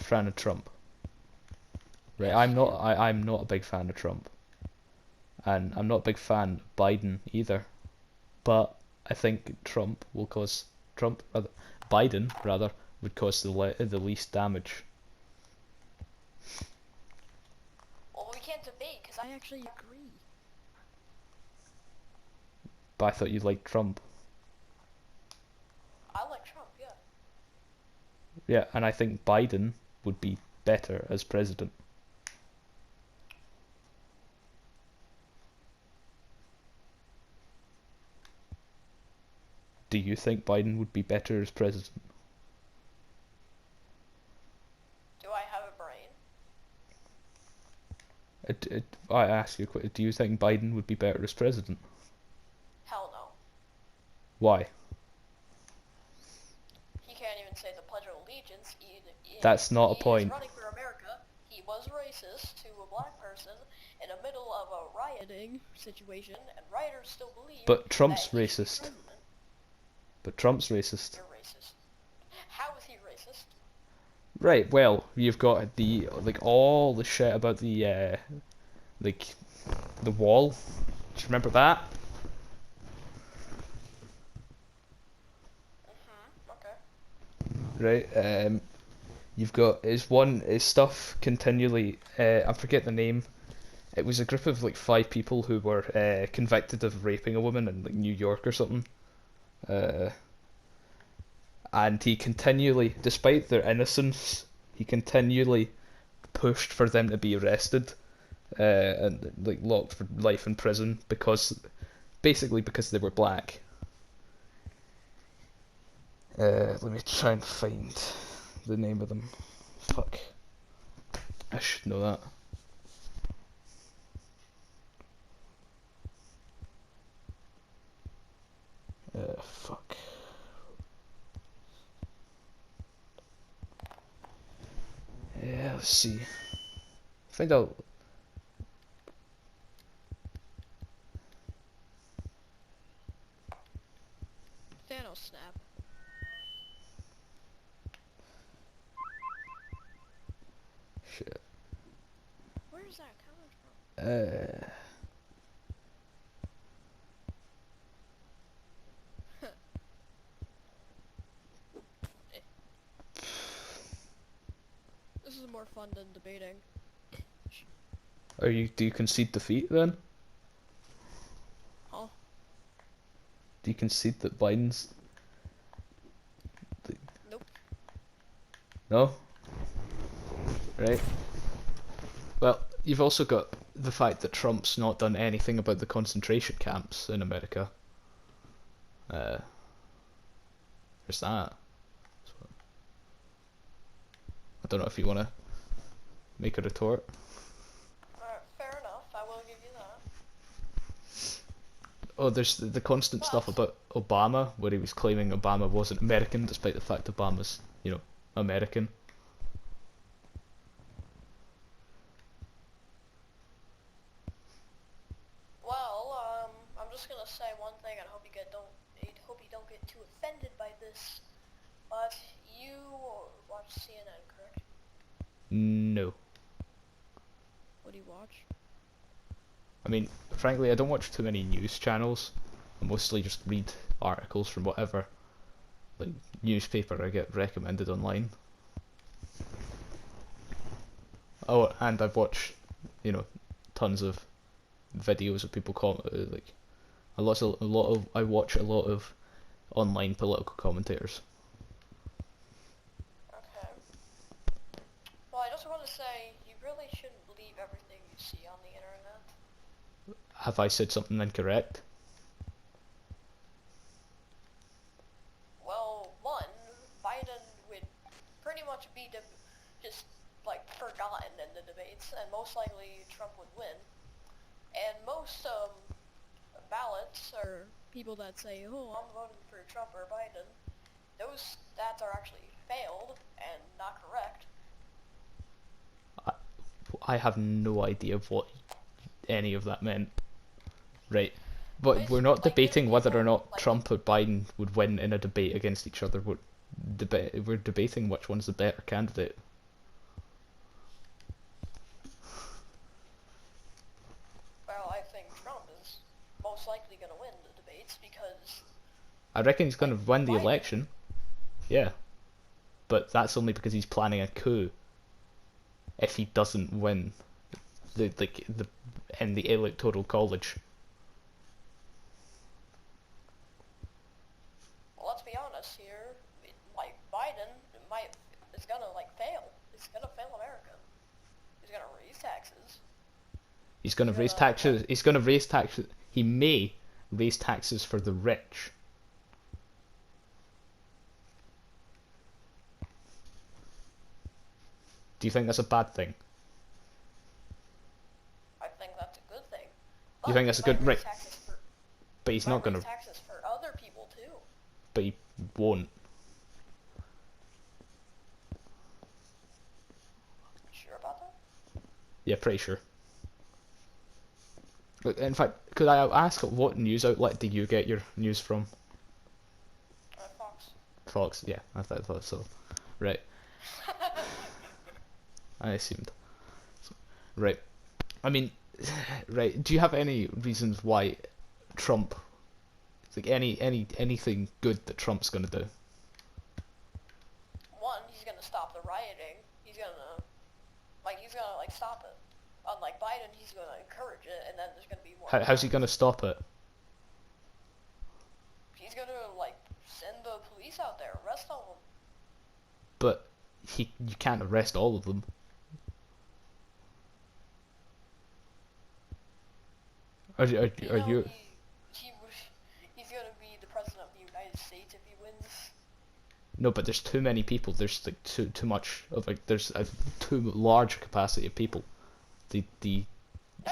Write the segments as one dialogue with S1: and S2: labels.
S1: fan of Trump. Right,
S2: Yes,
S1: I'm not a big fan of Trump, and I'm not a big fan of Biden either. But I think Biden rather, would cause the least damage.
S2: well, we can't debate because I actually agree.
S1: But I thought you liked Trump.
S2: I like Trump, yeah.
S1: Yeah, and I think Biden would be better as president. Do you think Biden would be better as president?
S2: Do I have a brain?
S1: I ask you, do you think Biden would be better as president?
S2: Hell no.
S1: Why?
S2: He can't even say the Pledge of Allegiance.
S1: That's not a
S2: He is
S1: point.
S2: running for America. He was racist to a black person in the middle of a rioting situation, and rioters still believe
S1: But
S2: that
S1: Trump's
S2: he should be
S1: racist.
S2: president.
S1: But Trump's racist.
S2: You're racist. How is he racist?
S1: Right, well, you've got the all the shit about the like the wall. Do you remember that?
S2: Okay.
S1: Right. You've got his stuff continually. I forget the name. It was a group of like 5 people who were convicted of raping a woman in like New York or something. Uh, and he continually, despite their innocence, he continually pushed for them to be arrested and like locked for life in prison basically because they were black. Let me try and find the name of them. Fuck. I should know that. Fuck. Yeah, let's see. Find out.
S2: Thanos snap.
S1: Shit.
S2: Where's that coming from? This is more fun than debating.
S1: Do you concede defeat then?
S2: Huh?
S1: Do you concede that Biden's...
S2: Nope.
S1: No? Right. Well, you've also got the fact that Trump's not done anything about the concentration camps in America. There's that. I don't know if you want to make a retort.
S2: Fair enough. I will give you that.
S1: Oh, there's the constant stuff about Obama, where he was claiming Obama wasn't American, despite the fact Obama's, American.
S2: Well, I'm just gonna say one thing, and I hope you don't get too offended by this. But you watch CNN, correct?
S1: No.
S2: What do you watch?
S1: I mean, frankly, I don't watch too many news channels. I mostly just read articles from whatever like newspaper I get recommended online. Oh, and I've watched, tons of videos of people like I watch a lot of online political commentators.
S2: Okay. Well, I just want to say you really shouldn't believe everything you see on the internet.
S1: Have I said something incorrect?
S2: Well, one, Biden would pretty much be just like forgotten in the debates, and most likely Trump would win. And most ballots or people that say, "Oh, I'm voting for Trump or Biden," those stats are actually failed and not correct.
S1: I have no idea what any of that meant. Right. But we're not debating whether or not Trump or Biden would win in a debate against each other. We're debating which one's the better candidate.
S2: most likely gonna win the debates because
S1: I reckon he's going to win the
S2: Biden-
S1: election. Yeah, but that's only because he's planning a coup. If he doesn't win the in the electoral college.
S2: well, let's be honest here. Like Biden is gonna like fail. He's gonna fail America. He's gonna raise taxes.
S1: He's going to raise taxes. He's going to raise taxes. He may raise taxes for the rich. Do you think that's a bad thing?
S2: I think that's a good thing.
S1: You think that's a good right? But he's
S2: He
S1: not
S2: might
S1: going
S2: raise
S1: to.
S2: taxes for other people too.
S1: But he won't.
S2: Sure about that?
S1: Yeah, pretty sure. In fact, could I ask what news outlet do you get your news from?
S2: Fox.
S1: Fox, yeah, I thought so. Right. I assumed. Right. I mean, right. Do you have any reasons why Trump, like anything good that Trump's gonna do?
S2: One, he's gonna stop the rioting. He's gonna stop it. Unlike Biden, he's gonna encourage it, and then there's gonna be more.
S1: How's he gonna stop it?
S2: He's gonna send the police out there, arrest all of them.
S1: But you can't arrest all of them. Are you?
S2: He's gonna be the president of the United States if he wins.
S1: No, but there's too many people. There's like too much of there's a too large capacity of people.
S2: Yeah,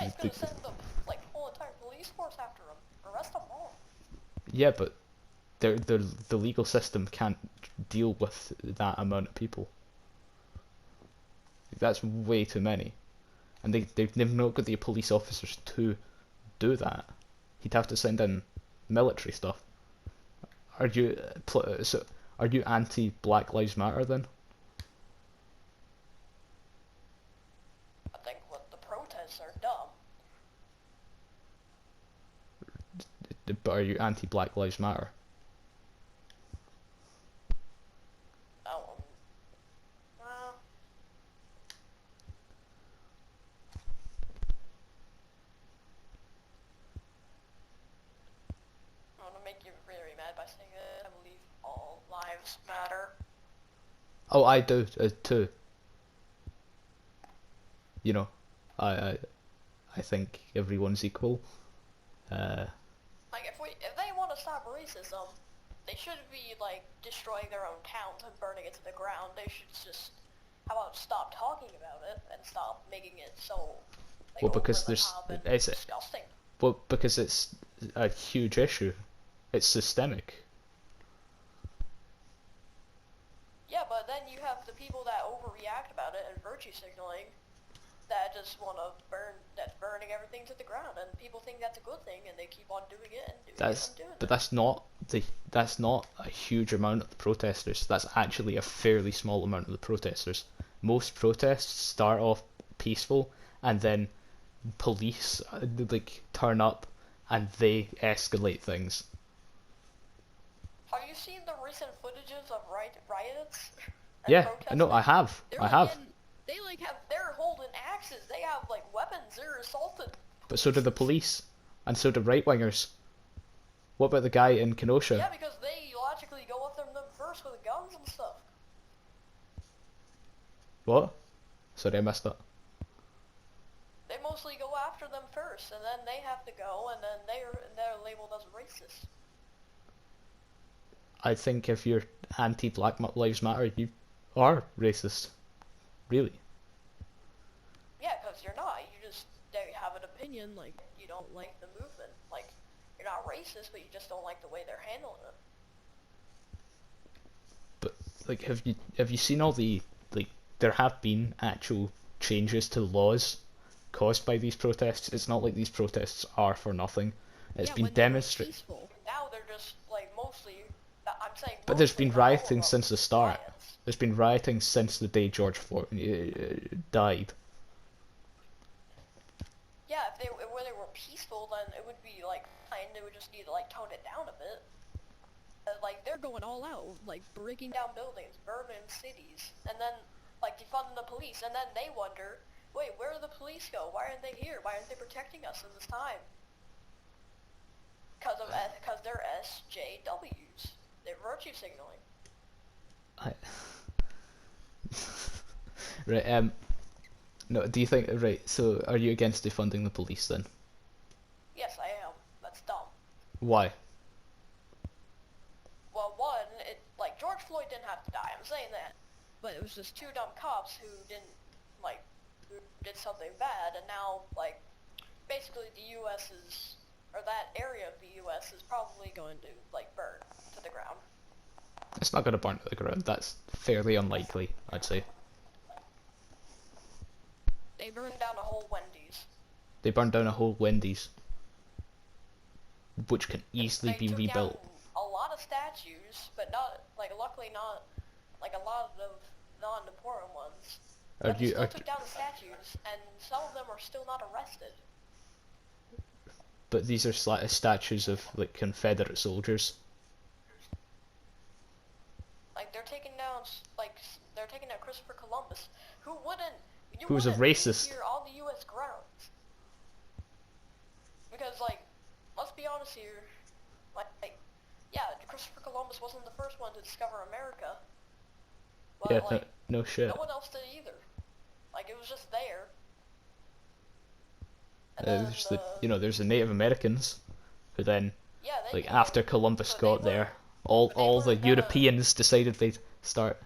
S2: he's gonna send the whole entire police force after him, arrest them all.
S1: Yeah, but the legal system can't deal with that amount of people. That's way too many, and they've not got the police officers to do that. He'd have to send in military stuff. Are you are you anti Black Lives Matter then?
S2: I think what the protests are dumb.
S1: But are you anti Black Lives Matter?
S2: I'm gonna make you very mad by saying that I believe all lives matter.
S1: Oh, I do too. You know, I think everyone's equal.
S2: Like if they want to stop racism, they shouldn't be destroying their own towns and burning it to the ground. They should just how about stop talking about it and stop making it so
S1: Well, because
S2: over the
S1: there's
S2: top and
S1: it's
S2: disgusting.
S1: well because it's a huge issue. It's systemic.
S2: Yeah, but then you have the people that overreact about it and virtue signaling that just want to that's burning everything to the ground, and people think that's a good thing, and they keep on doing it and doing it and doing it.
S1: But that's not a huge amount of the protesters. That's actually a fairly small amount of the protesters. Most protests start off peaceful, and then police turn up, and they escalate things.
S2: Have you seen the recent footages of riots?
S1: Yeah, no, I have.
S2: They're holding axes. They have weapons. They're assaulted.
S1: But so do the police, and so do right wingers. What about the guy in Kenosha?
S2: Yeah, because they logically go after them first with guns and stuff.
S1: What? Sorry, I missed that.
S2: They mostly go after them first, and then they have to go, and then they're labeled as racist.
S1: I think if you're anti-Black Lives Matter, you are racist. Really.
S2: Yeah, because you're not. You just have an opinion, you don't like the movement. You're not racist, but you just don't like the way they're handling it.
S1: But have you seen all the there have been actual changes to laws caused by these protests? It's not like these protests are for nothing. It's been demonstrated.
S2: Now they're just mostly. I'm saying.
S1: But there's been
S2: mostly, not all of
S1: rioting
S2: them,
S1: since the start.
S2: riots.
S1: There's been rioting since the day George Floyd died.
S2: Yeah, if they were peaceful, then it would be like fine. They would just need to like tone it down a bit. Like they're going all out, like breaking down buildings, burning cities, and then like defunding the police, and then they wonder, wait, where did the police go? Why aren't they here? Why aren't they protecting us in this time? Because they're SJWs. They're virtue signaling.
S1: I, right. No. Do you think? Right. So, are you against defunding the police then?
S2: Yes, I am. That's dumb.
S1: Why?
S2: Well, one, like George Floyd didn't have to die. I'm saying that, but it was just two dumb cops who who did something bad, and now like basically the U.S. is, or that area of the U.S. is probably going to like burn to the ground.
S1: It's not going to burn to the ground. That's fairly unlikely, I'd say.
S2: They burned down a whole Wendy's.
S1: They burned down a whole Wendy's, which can easily
S2: They
S1: be
S2: took
S1: rebuilt.
S2: down a lot of statues, but not like luckily not like a lot of non-important ones. But they still took down the statues, and some of them are still not arrested.
S1: But these are statues of like Confederate soldiers.
S2: Like they're taking down Christopher Columbus, who wouldn't
S1: Who was a racist.
S2: be here on the U.S. grounds. Because like, let's be honest here, yeah, Christopher Columbus wasn't the first one to discover America. But
S1: Yeah,
S2: like,
S1: no shit.
S2: no one else did either. Like it was just there. And then
S1: There's the Native Americans, who then,
S2: yeah, they
S1: like
S2: came,
S1: after Columbus
S2: but
S1: got there, all the
S2: weren't
S1: Europeans decided they'd start,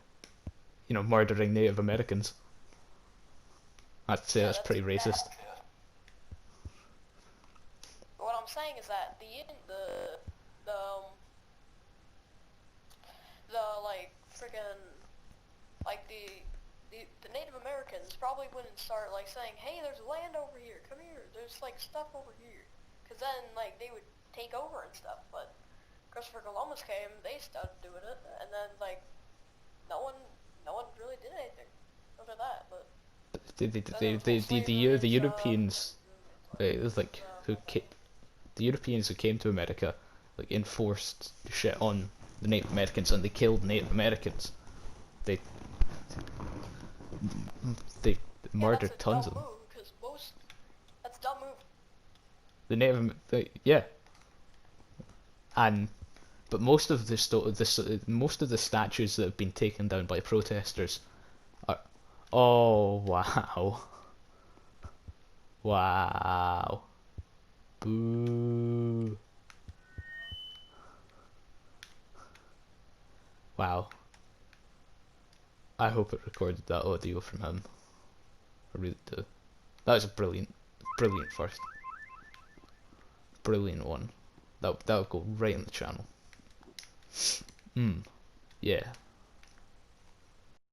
S1: murdering Native Americans. I'd say that's pretty racist.
S2: But what I'm saying is that the like freaking like the Native Americans probably wouldn't start like saying, hey, there's land over here, come here, there's like stuff over here, because then like they would take over and stuff. But Christopher Columbus came, they started doing it, and then like no one really did anything after that. But
S1: The Europeans, it was like the Europeans who came to America, like enforced shit on the Native Americans, and they killed Native Americans. They murdered tons of them.
S2: That's a dumb move.
S1: Yeah, but most of the statues that have been taken down by protesters are. Oh wow, wow, boo, wow. I hope it recorded that audio from him. I really do. That was a brilliant first. Brilliant one. That'll go right on the channel. Yeah.